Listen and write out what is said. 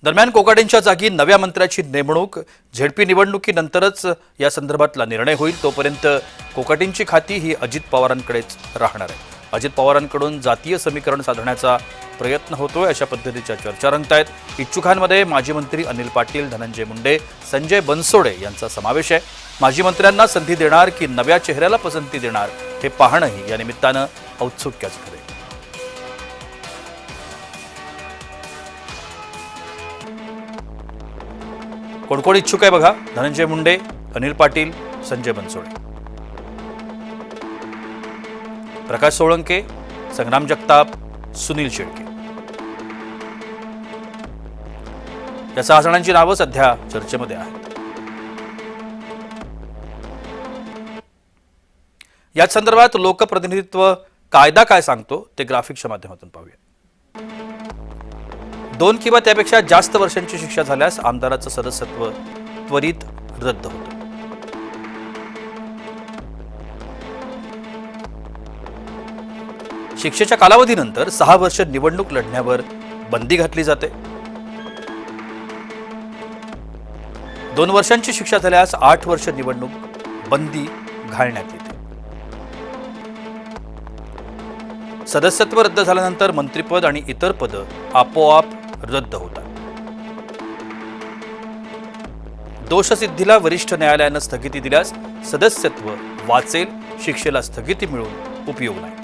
दरम्यान कोकाटेंच्या जागी नव्या मंत्र्याची नेमणूक झेडपी निवडणुकीनंतरच या संदर्भातला निर्णय होईल। तोपर्यंत कोकाटेंची खाती ही अजित पवारांकडेच राहणार आहे। अजित पवारांकडून जातीय समीकरण साधण्याचा प्रयत्न होतोय अशा पद्धतीच्या चर्चा रंगतायत। इच्छुकांमध्ये माजी मंत्री अनिल पाटील, धनंजय मुंडे, संजय बनसोडे यांचा समावेश आहे। माजी मंत्र्यांना संधी देणार की नव्या चेहऱ्याला पसंती देणार हे पाहणंही या निमित्तानं औत्सुक्याचं ठरेल। कोण कोण इच्छुक आहे बघा। धनंजय मुंडे, अनिल पाटील, संजय बनसोडे, प्रकाश सोळंके, संग्राम जगताप, सुनील शेळके या 6 जणांची नावं सध्या चर्चेमध्ये आहेत। याच संदर्भात लोकप्रतिनिधित्व कायदा काय सांगतो ते ग्राफिक्सच्या माध्यमातून पाहूया। 2 किंवा त्यापेक्षा जास्त वर्षांची शिक्षा झाल्यास आमदाराचं सदस्यत्व त्वरित रद्द होतं। शिक्षेच्या कालावधीनंतर 6 वर्ष निवडणूक लढण्यावर बंदी घातली जाते। 2 वर्षांची शिक्षा झाल्यास 8 वर्ष निवडणूक बंदी घालण्यात येते। सदस्यत्व रद्द झाल्यानंतर मंत्रिपद आणि इतर पदं आपोआप रद्द होतात। दोषसिद्धीला वरिष्ठ न्यायालयानं स्थगिती दिल्यास सदस्यत्व वाचेल, शिक्षेला स्थगिती मिळून उपयोग नाही।